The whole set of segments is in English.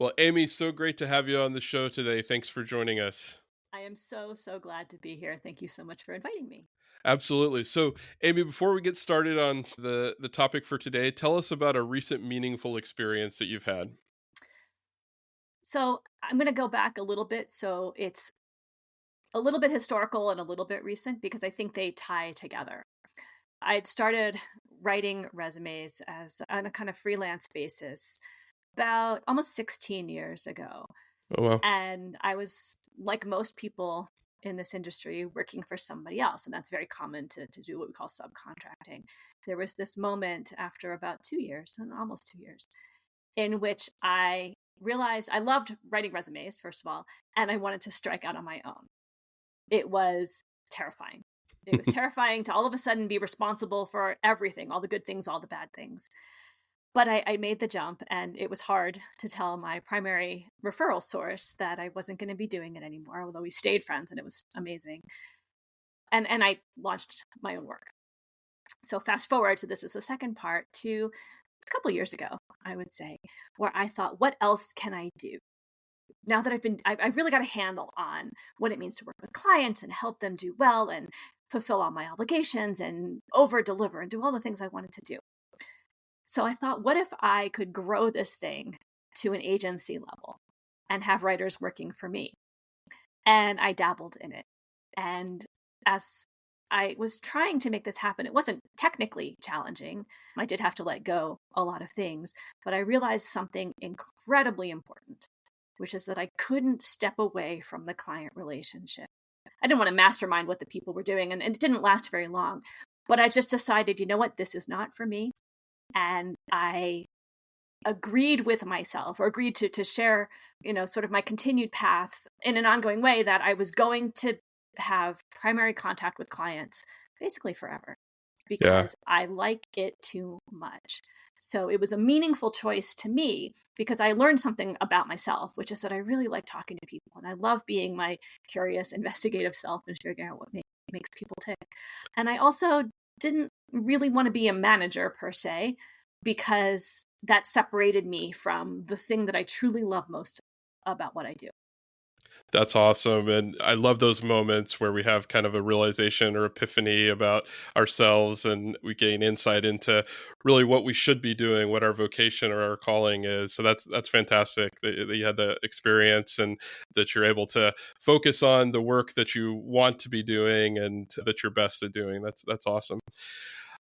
Well, Amy, so great to have you on the show today. Thanks for joining us. I am so, so glad to be here. Thank you so much for inviting me. Absolutely. So, Amy, before we get started on the topic for today, tell us about a recent meaningful experience that you've had. So, I'm going to go back a little bit. So, it's a little bit historical and a little bit recent because I think they tie together. I had started writing resumes as on a kind of freelance basis about almost 16 years ago. Oh, wow. And I was, like most people in this industry, working for somebody else. And that's very common to do what we call subcontracting. There was this moment after about 2 years, almost 2 years, in which I realized I loved writing resumes, first of all, and I wanted to strike out on my own. It was terrifying. It was terrifying to all of a sudden be responsible for everything, all the good things, all the bad things. But I made the jump, and it was hard to tell my primary referral source that I wasn't going to be doing it anymore, although we stayed friends and it was amazing. And I launched my own work. So fast forward to this is the second part to a couple years ago, I would say, where I thought, what else can I do? Now that I've really got a handle on what it means to work with clients and help them do well and fulfill all my obligations and over deliver and do all the things I wanted to do. So I thought, what if I could grow this thing to an agency level and have writers working for me? And I dabbled in it. And as I was trying to make this happen, it wasn't technically challenging. I did have to let go a lot of things, but I realized something incredibly important, which is that I couldn't step away from the client relationship. I didn't want to mastermind what the people were doing, and it didn't last very long. But I just decided, you know what, this is not for me. And I agreed with myself, or agreed to share, sort of my continued path in an ongoing way, that I was going to have primary contact with clients basically forever Yeah, because I like it too much. So it was a meaningful choice to me because I learned something about myself, which is that I really like talking to people and I love being my curious, investigative self and figuring out what makes people tick. And I also didn't really want to be a manager per se because that separated me from the thing that I truly love most about what I do. that's awesome. And I love those moments where we have kind of a realization or epiphany about ourselves and we gain insight into really what we should be doing, what our vocation or our calling is. So that's fantastic that you had the experience and that you're able to focus on the work that you want to be doing and that you're best at doing. That's awesome.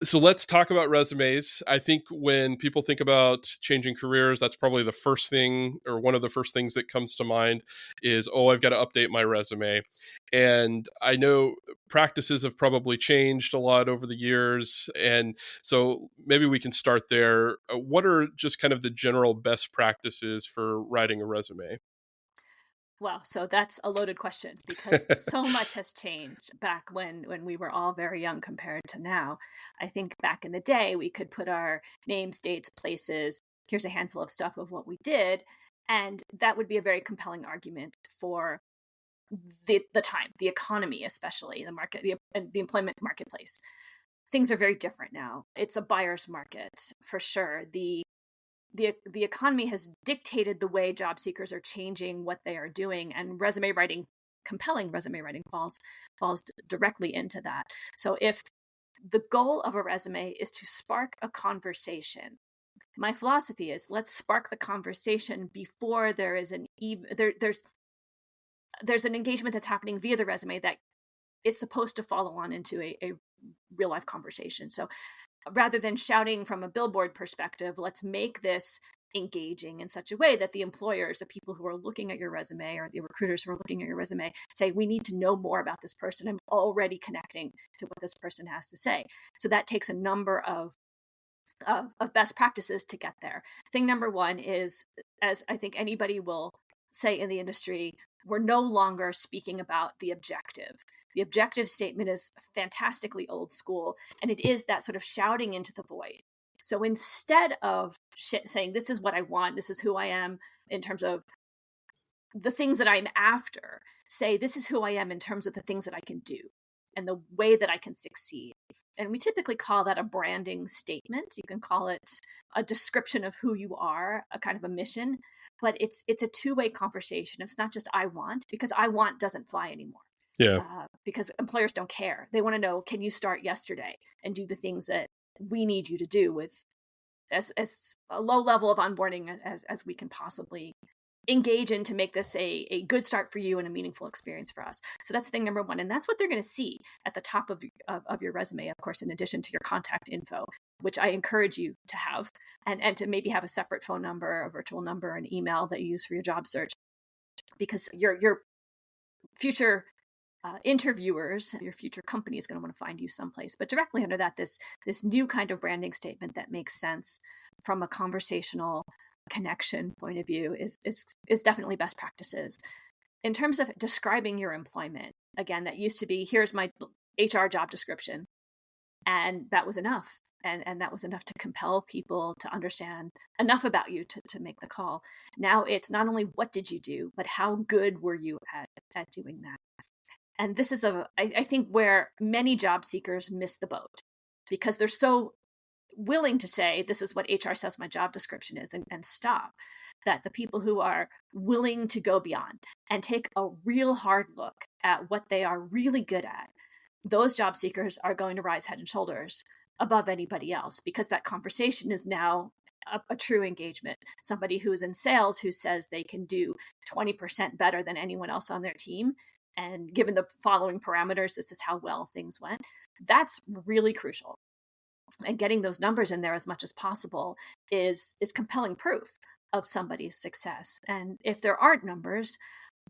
So let's talk about resumes. I think when people think about changing careers, that's probably the first thing or one of the first things that comes to mind is, oh, I've got to update my resume. And I know practices have probably changed a lot over the years. And so maybe we can start there. What are just kind of the general best practices for writing a resume? Wow, so that's a loaded question because so much has changed back when we were all very young compared to now. I think back in the day we could put our names, dates, places, here's a handful of stuff of what we did, and that would be a very compelling argument for the time, the economy, especially the market, the employment marketplace. Things are very different now. It's a buyer's market for sure. The economy has dictated the way job seekers are changing what they are doing, and compelling resume writing falls directly into that. So if the goal of a resume is to spark a conversation, my philosophy is let's spark the conversation before there is there's an engagement that's happening via the resume that is supposed to follow on into a real life conversation. So rather than shouting from a billboard perspective, let's make this engaging in such a way that the employers, the people who are looking at your resume, or the recruiters who are looking at your resume, say, we need to know more about this person. I'm already connecting to what this person has to say. So that takes a number of best practices to get there. Thing number one is, as I think anybody will say in the industry, we're no longer speaking about the objective. The objective statement is fantastically old school, and it is that sort of shouting into the void. So instead of saying, this is what I want, this is who I am in terms of the things that I'm after, say, this is who I am in terms of the things that I can do and the way that I can succeed. And we typically call that a branding statement. You can call it a description of who you are, a kind of a mission, but it's a two-way conversation. It's not just I want, because I want doesn't fly anymore. Yeah. Because employers don't care. They want to know, can you start yesterday and do the things that we need you to do with as a low level of onboarding as we can possibly engage in to make this a good start for you and a meaningful experience for us. So that's thing number one. And that's what they're going to see at the top of your resume, of course, in addition to your contact info, which I encourage you to have, and to maybe have a separate phone number, a virtual number, an email that you use for your job search, because your future interviewers, your future company is going to want to find you someplace. But directly under that, this new kind of branding statement that makes sense from a conversational connection point of view is definitely best practices. In terms of describing your employment, again, that used to be, here's my HR job description, and that was enough. And that was enough to compel people to understand enough about you to make the call. Now it's not only what did you do, but how good were you at doing that. And this is I think where many job seekers miss the boat, because they're so willing to say, this is what HR says my job description is, and stop, that the people who are willing to go beyond and take a real hard look at what they are really good at, those job seekers are going to rise head and shoulders above anybody else, because that conversation is now a true engagement. Somebody who's in sales who says they can do 20% better than anyone else on their team, and given the following parameters, this is how well things went. That's really crucial. And getting those numbers in there as much as possible is compelling proof of somebody's success. And if there aren't numbers,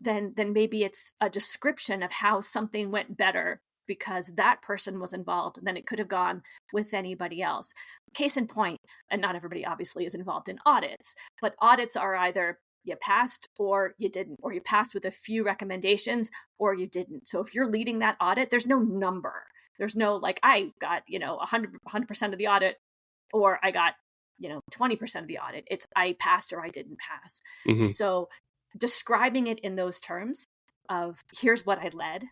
then maybe it's a description of how something went better because that person was involved than it could have gone with anybody else. Case in point, and not everybody obviously is involved in audits, but audits are either you passed or you didn't, or you passed with a few recommendations or you didn't. So if you're leading that audit, there's no number. There's no like, I got, 100% of the audit, or I got, 20% of the audit. It's I passed or I didn't pass. Mm-hmm. So describing it in those terms of here's what I led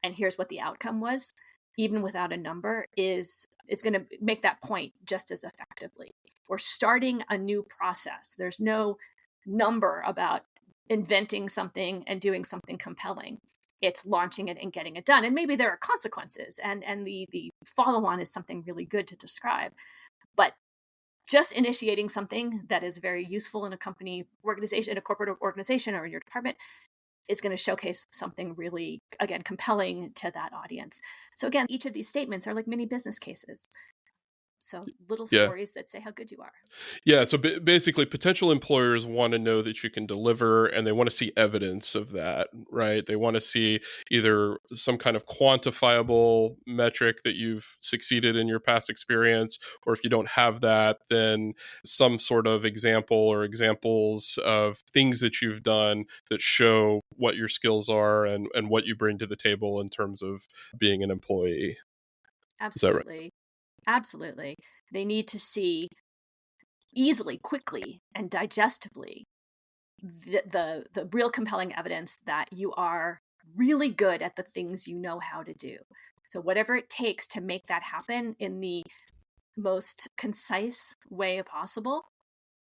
and here's what the outcome was, even without a number, it's going to make that point just as effectively. Or starting a new process. There's no number about inventing something and doing something compelling. It's launching it and getting it done. And maybe there are consequences, and the follow-on is something really good to describe. But just initiating something that is very useful in a company organization, in a corporate organization, or in your department, is going to showcase something really, again, compelling to that audience. So again, each of these statements are like mini business cases. So little Yeah. stories that say how good you are. Yeah. So basically, potential employers want to know that you can deliver, and they want to see evidence of that, right? They want to see either some kind of quantifiable metric that you've succeeded in your past experience, or if you don't have that, then some sort of example or examples of things that you've done that show what your skills are and what you bring to the table in terms of being an employee. Is that right? Absolutely. Absolutely. They need to see easily, quickly, and digestibly the real compelling evidence that you are really good at the things you know how to do. So whatever it takes to make that happen in the most concise way possible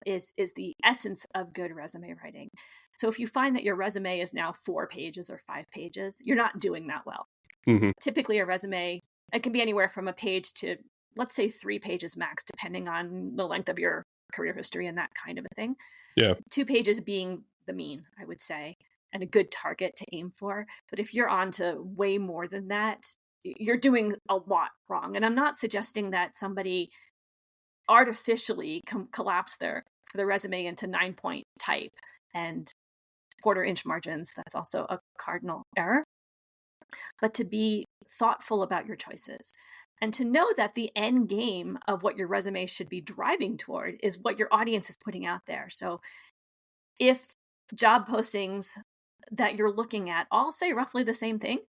is the essence of good resume writing. So if you find that your resume is now 4 pages or 5 pages, you're not doing that well. Mm-hmm. Typically a resume, it can be anywhere from a page to, let's say, 3 pages max, depending on the length of your career history and that kind of a thing. Yeah. 2 pages being the mean, I would say, and a good target to aim for. But if you're on to way more than that, you're doing a lot wrong. And I'm not suggesting that somebody artificially collapse their resume into 9-point type and 1/4-inch margins. That's also a cardinal error. But to be thoughtful about your choices, and to know that the end game of what your resume should be driving toward is what your audience is putting out there. So if job postings that you're looking at all say roughly the same thing,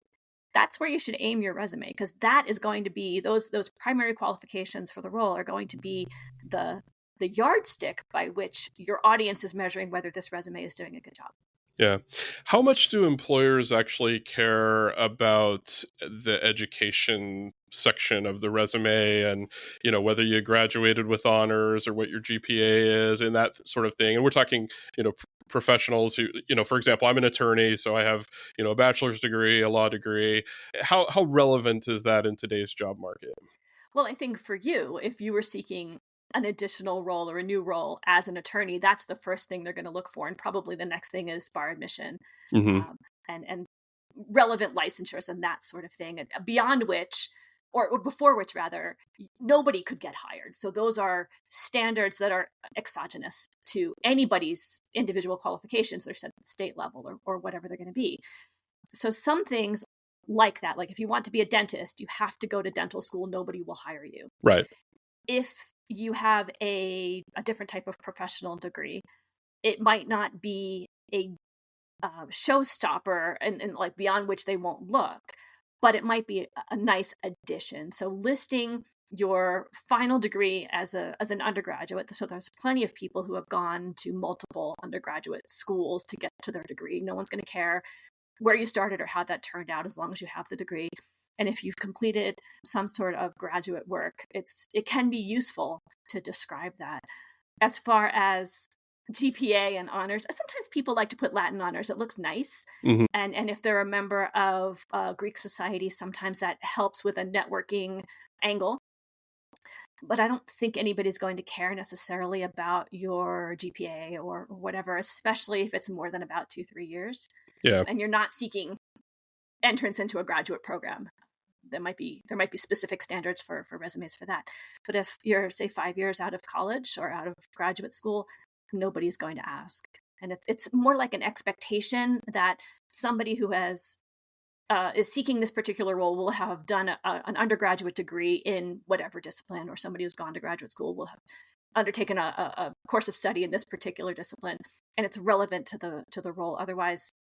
that's where you should aim your resume, because that is going to be those primary qualifications for the role are going to be the yardstick by which your audience is measuring whether this resume is doing a good job. Yeah. How much do employers actually care about the education section of the resume and, whether you graduated with honors or what your GPA is and that sort of thing? And we're talking, professionals who, for example, I'm an attorney, so I have, a bachelor's degree, a law degree. How relevant is that in today's job market? Well, I think for you, if you were seeking an additional role or a new role as an attorney, that's the first thing they're going to look for, and probably the next thing is bar admission, Hmm. and relevant licensures and that sort of thing, and beyond which, or before which rather, nobody could get hired. So those are standards that are exogenous to anybody's individual qualifications. They're set at the state level or whatever they're going to be. So some things like that, like if you want to be a dentist, you have to go to dental school. Nobody will hire you. Right. If you have a different type of professional degree, it might not be a showstopper and like beyond which they won't look, but it might be a nice addition. So listing your final degree as an undergraduate, so there's plenty of people who have gone to multiple undergraduate schools to get to their degree. No one's going to care where you started or how that turned out as long as you have the degree. And if you've completed some sort of graduate work, it can be useful to describe that. As far as GPA and honors, sometimes people like to put Latin honors. It looks nice. Hmm. And if they're a member of Greek society, sometimes that helps with a networking angle. But I don't think anybody's going to care necessarily about your GPA or whatever, especially if it's more than about 2-3 years, Yeah. and you're not seeking entrance into a graduate program. There might be specific standards for resumes for that. But if you're, say, 5 years out of college or out of graduate school, nobody's going to ask. And it's more like an expectation that somebody who is seeking this particular role will have done an undergraduate degree in whatever discipline, or somebody who's gone to graduate school will have undertaken a course of study in this particular discipline, and it's relevant to the role. Otherwise,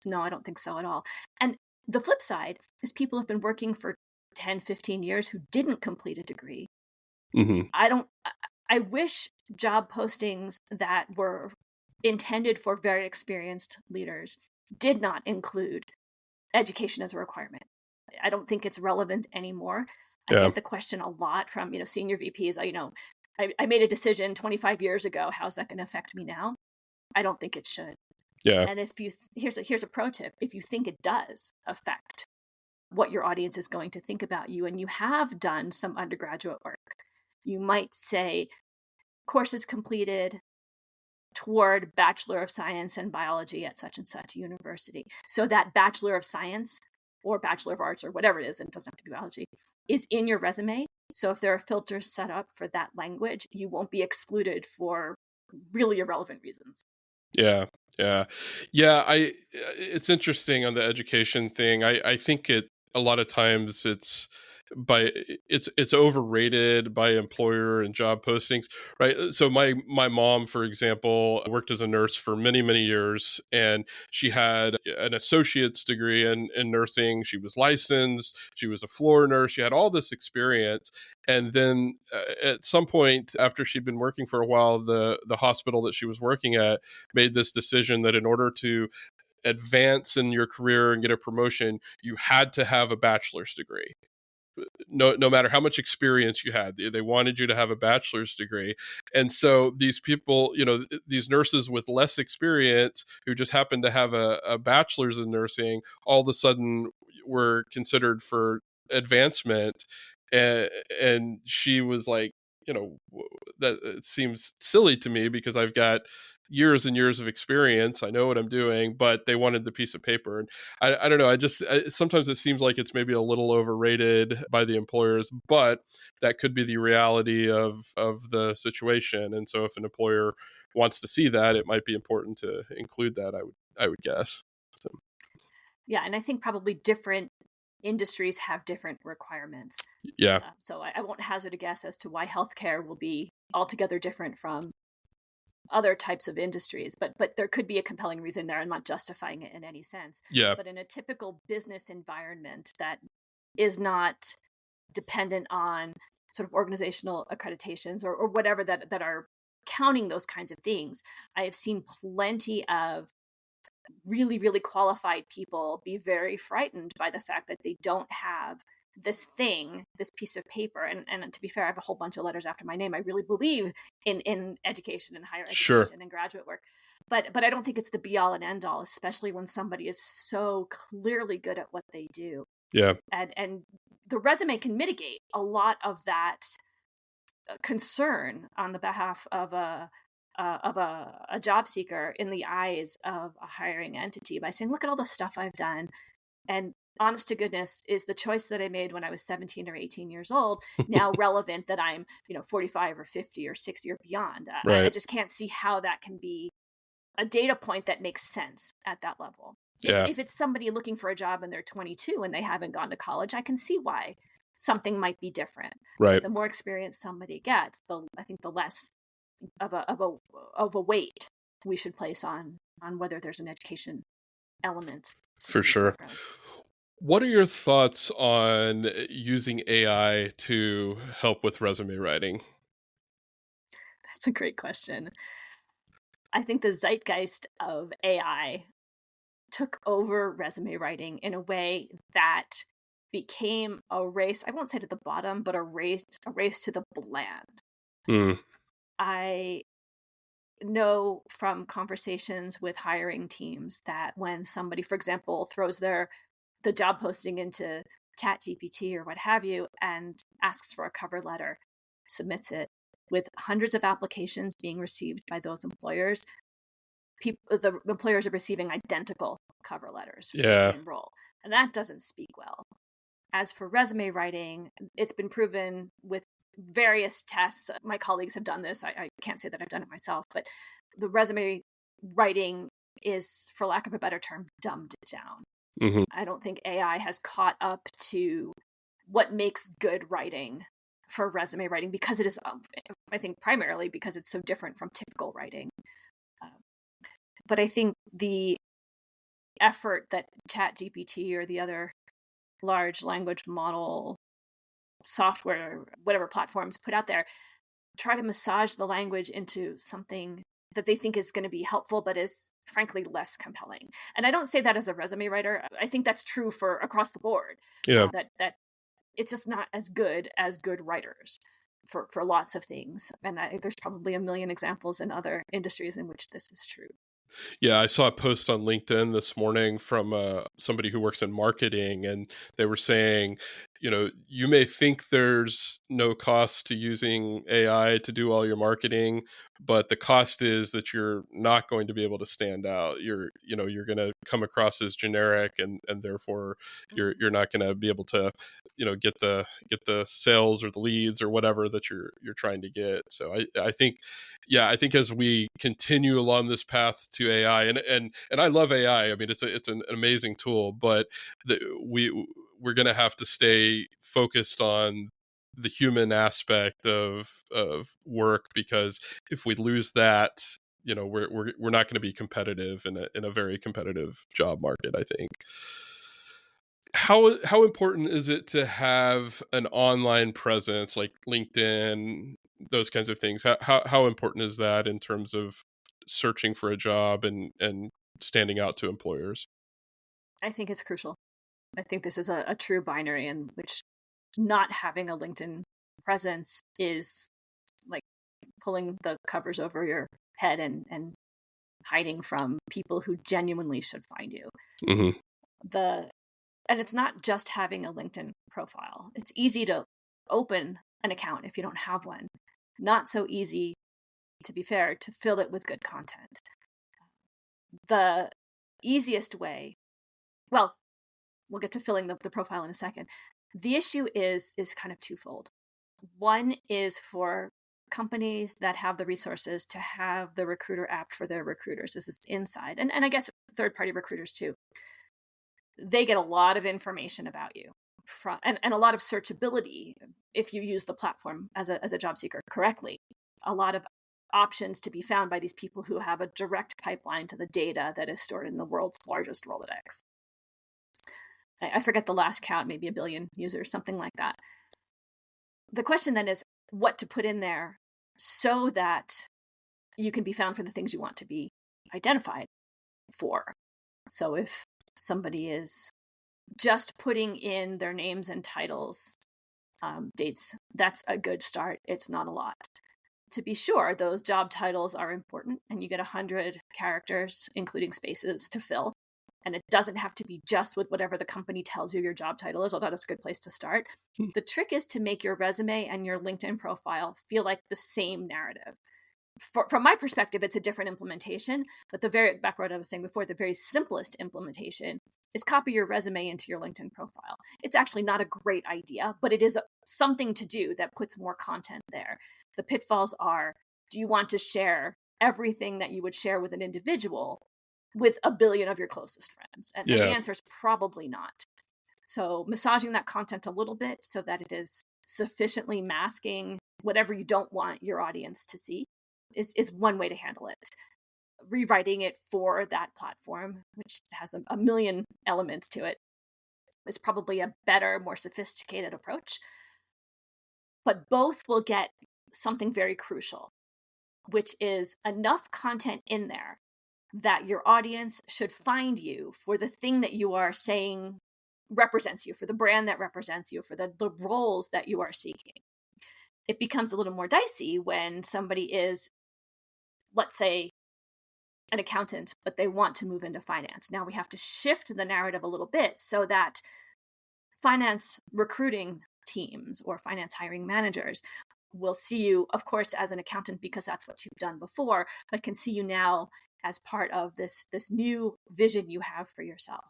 no, I don't think so at all. And the flip side is people have been working for 10-15 years who didn't complete a degree. Hmm. I wish job postings that were intended for very experienced leaders did not include education as a requirement. I don't think it's relevant anymore. I Yeah. get the question a lot from, senior VPs. I made a decision 25 years ago. How's that going to affect me now? I don't think it should. Yeah. And if you here's a pro tip: if you think it does affect what your audience is going to think about you, and you have done some undergraduate work, you might say courses completed toward Bachelor of Science in Biology at such and such university. So that Bachelor of Science or Bachelor of Arts or whatever it is, and it doesn't have to be biology, is in your resume. So if there are filters set up for that language, you won't be excluded for really irrelevant reasons. Yeah, yeah, yeah. It's interesting on the education thing. I think a lot of times by it's overrated by employer and job postings, right? So my mom, for example, worked as a nurse for many years, and she had an associate's degree in nursing. She was licensed. She was a floor nurse. She had all this experience, and then at some point after she'd been working for a while, the hospital that she was working at made this decision that in order to advance in your career and get a promotion, you had to have a bachelor's degree. No matter how much experience you had, they wanted you to have a bachelor's degree. And so these people, these nurses with less experience who just happened to have a bachelor's in nursing, all of a sudden were considered for advancement. And she was like, that it seems silly to me because I've got years and years of experience. I know what I'm doing, but they wanted the piece of paper. And I don't know. Sometimes it seems like it's maybe a little overrated by the employers, but that could be the reality of the situation. And so if an employer wants to see that, it might be important to include that. I would guess. So, Yeah, and I think probably different industries have different requirements. yeah. So I won't hazard a guess as to why healthcare will be altogether different from other types of industries, but there could be a compelling reason there. I'm not justifying it in any sense. Yeah. But in a typical business environment that is not dependent on sort of organizational accreditations or whatever that are counting those kinds of things, I have seen plenty of really, really qualified people be very frightened by the fact that they don't have this thing, this piece of paper. And to be fair, I have a whole bunch of letters after my name. I really believe in education and higher Sure. education and graduate work. But I don't think it's the be all and end all, especially when somebody is so clearly good at what they do. Yeah. And the resume can mitigate a lot of that concern on the behalf of a job seeker in the eyes of a hiring entity by saying, look at all the stuff I've done. And honest to goodness, is the choice that I made when I was 17 or 18 years old now relevant that I'm, 45 or 50 or 60 or beyond? I Right. just can't see how that can be a data point that makes sense at that level. Yeah. If it's somebody looking for a job and they're 22 and they haven't gone to college, I can see why something might be different. Right. The more experience somebody gets, I think the less of a weight we should place on whether there's an education element to For somebody's sure. background. What are your thoughts on using AI to help with resume writing? That's a great question. I think the zeitgeist of AI took over resume writing in a way that became a race, I won't say to the bottom, but a race to the bland. Mm. I know from conversations with hiring teams that when somebody, for example, throws the job posting into chat gpt or what have you and asks for a cover letter, submits it with hundreds of applications being received by those employers, the employers are receiving identical cover letters for the Yeah. same role, and that doesn't speak well. As for resume writing, it's been proven with various tests. My colleagues have done this. I can't say that I've done it myself, but the resume writing is, for lack of a better term, dumbed down. Hmm. I don't think AI has caught up to what makes good writing for resume writing, because it is, I think, primarily because it's so different from typical writing. Um, but I think the effort that ChatGPT or the other large language model software, whatever platforms put out there, try to massage the language into something that they think is going to be helpful, but is frankly less compelling. And I don't say that as a resume writer. I think that's true for across the board. Yeah. That it's just not as good as good writers for lots of things. And there's probably a million examples in other industries in which this is true. Yeah, I saw a post on LinkedIn this morning from somebody who works in marketing, and they were saying, you may think there's no cost to using AI to do all your marketing, but the cost is that you're not going to be able to stand out. You're going to come across as generic, and therefore Mhm. you're not going to be able to, get the sales or the leads or whatever that you're trying to get. So I think, yeah, I think as we continue along this path to AI, and I love AI. I mean, it's an amazing tool, but we're going to have to stay focused on the human aspect of work, because if we lose that, we're not going to be competitive in a very competitive job market, I think. How important is it to have an online presence like LinkedIn, those kinds of things? How important is that in terms of searching for a job and standing out to employers? I think it's crucial. I think this is a true binary in which not having a LinkedIn presence is like pulling the covers over your head and hiding from people who genuinely should find you. Hmm. The and it's not just having a LinkedIn profile. It's easy to open an account if you don't have one. Not so easy, to be fair, to fill it with good content. The easiest way, well, we'll get to filling the profile in a second. The issue is kind of twofold. One is for companies that have the resources to have the recruiter app for their recruiters. This is inside. And I guess third party recruiters too. They get a lot of information about you and a lot of searchability if you use the platform as a job seeker correctly. A lot of options to be found by these people who have a direct pipeline to the data that is stored in the world's largest Rolodex. I forget the last count, maybe a billion users, something like that. The question then is what to put in there so that you can be found for the things you want to be identified for. So if somebody is just putting in their names and titles, dates, that's a good start. It's not a lot. To be sure, those job titles are important, and you get 100 characters, including spaces, to fill. And it doesn't have to be just with whatever the company tells you your job title is, although that's a good place to start. The trick is to make your resume and your LinkedIn profile feel like the same narrative. From my perspective, it's a different implementation, but back what I was saying before, the very simplest implementation is copy your resume into your LinkedIn profile. It's actually not a great idea, but it is something to do that puts more content there. The pitfalls are, do you want to share everything that you would share with an individual with a billion of your closest friends? And the Yeah. answer is probably not. So massaging that content a little bit so that it is sufficiently masking whatever you don't want your audience to see is one way to handle it. Rewriting it for that platform, which has a million elements to it, is probably a better, more sophisticated approach. But both will get something very crucial, which is enough content in there that your audience should find you for the thing that you are saying represents you, for the brand that represents you, for the roles that you are seeking. It becomes a little more dicey when somebody is, let's say, an accountant, but they want to move into finance. Now we have to shift the narrative a little bit so that finance recruiting teams or finance hiring managers will see you, of course, as an accountant because that's what you've done before, but can see you now as part of this new vision you have for yourself.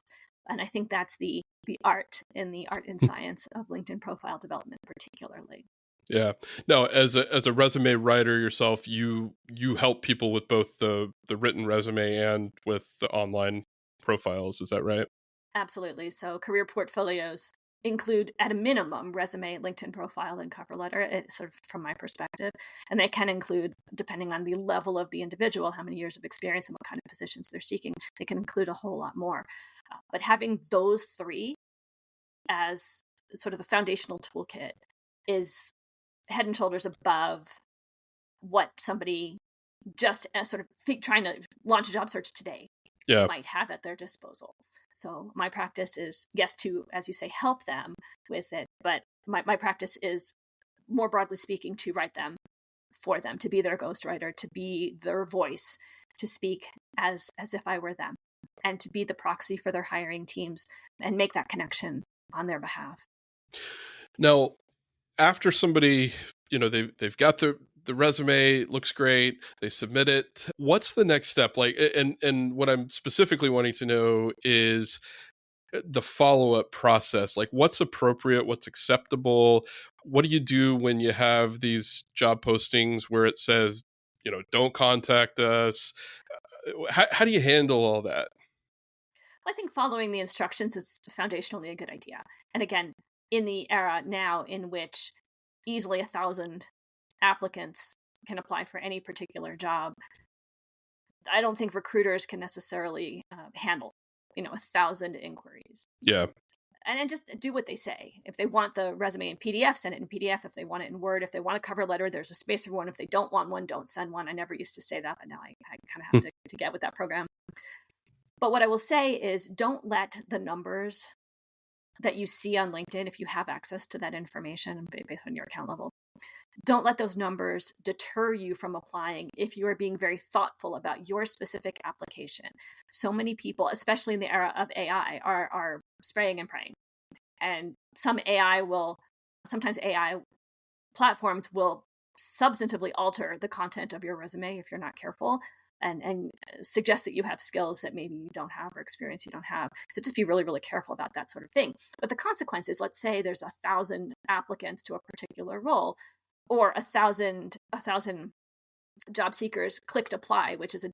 And I think that's the art and science of LinkedIn profile development, particularly. Yeah. Now, as a resume writer yourself, you help people with both the written resume and with the online profiles. Is that right? Absolutely. So career portfolios include, at a minimum, resume, LinkedIn profile, and cover letter, sort of from my perspective. And they can include, depending on the level of the individual, how many years of experience and what kind of positions they're seeking, they can include a whole lot more. But having those three as sort of the foundational toolkit is head and shoulders above what somebody just sort of trying to launch a job search today might have at their disposal. So my practice is, yes, to, as you say, help them with it, but my practice is, more broadly speaking, to write them for them, to be their ghostwriter, to be their voice, to speak as if I were them, and to be the proxy for their hiring teams and make that connection on their behalf. Now, after somebody, they've got the resume, looks great, they submit it. What's the next step? Like, and what I'm specifically wanting to know is the follow-up process. Like, what's appropriate, what's acceptable? What do you do when you have these job postings where it says, don't contact us? How do you handle all that? I think following the instructions is foundationally a good idea. And again, in the era now in which easily 1,000 applicants can apply for any particular job, I don't think recruiters can necessarily handle 1,000 inquiries. Yeah. And then just do what they say. If they want the resume in PDF, send it in PDF. If they want it in Word, if they want a cover letter, there's a space for one. If they don't want one, don't send one. I never used to say that, but now I kind of have to get with that program. But what I will say is, don't let the numbers that you see on LinkedIn, if you have access to that information based on your account level, don't let those numbers deter you from applying if you are being very thoughtful about your specific application. So many people, especially in the era of AI, are spraying and praying. And sometimes AI platforms will substantively alter the content of your resume if you're not careful, and suggest that you have skills that maybe you don't have or experience you don't have. So just be really, really careful about that sort of thing. But the consequence is, let's say there's 1,000 applicants to a particular role, or 1,000 job seekers clicked apply, which is an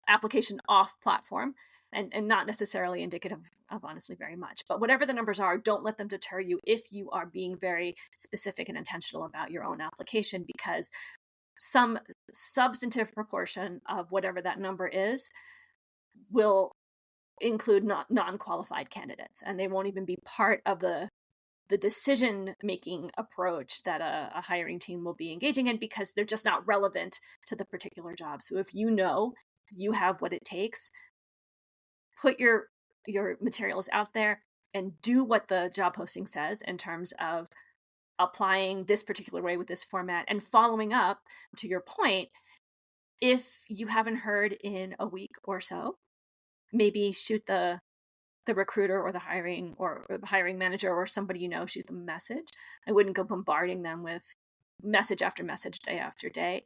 application off platform and not necessarily indicative of honestly very much. But whatever the numbers are, don't let them deter you if you are being very specific and intentional about your own application, because some substantive proportion of whatever that number is will include non-qualified candidates, and they won't even be part of the decision-making approach that a hiring team will be engaging in, because they're just not relevant to the particular job. So if you know you have what it takes, put your materials out there and do what the job posting says in terms of applying this particular way with this format and following up. To your point, if you haven't heard in a week or so, maybe shoot the recruiter or the hiring manager or somebody shoot them a message. I wouldn't go bombarding them with message after message, day after day,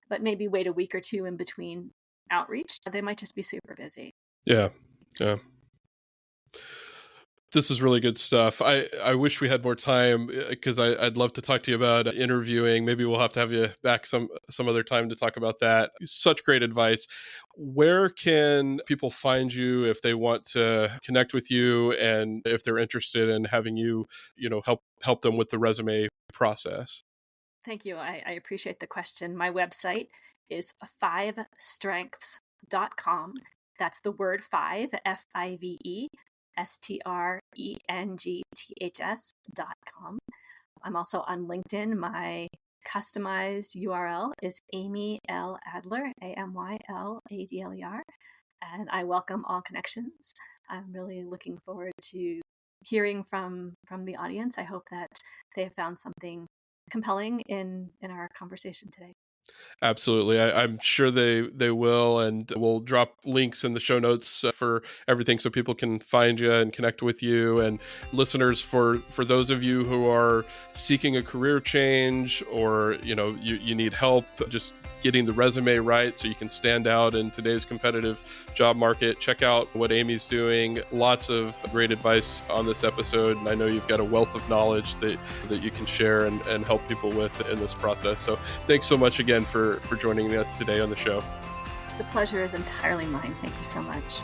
but maybe wait a week or two in between outreach. They might just be super busy. Yeah. Yeah. This is really good stuff. I wish we had more time because I'd love to talk to you about interviewing. Maybe we'll have to have you back some other time to talk about that. Such great advice. Where can people find you if they want to connect with you and if they're interested in having you, help them with the resume process? Thank you. I appreciate the question. My website is fivestrengths.com. That's the word five, FIVESTRENGTHS.com. I'm also on LinkedIn. My customized URL is Amy L. Adler, AMYLADLER. And I welcome all connections. I'm really looking forward to hearing from the audience. I hope that they have found something compelling in our conversation today. Absolutely. I'm sure they will. And we'll drop links in the show notes for everything so people can find you and connect with you. And listeners, for those of you who are seeking a career change or, you need help just getting the resume right so you can stand out in today's competitive job market, check out what Amy's doing. Lots of great advice on this episode. And I know you've got a wealth of knowledge that you can share and help people with in this process. So thanks so much again for joining us today on the show. The pleasure is entirely mine. Thank you so much.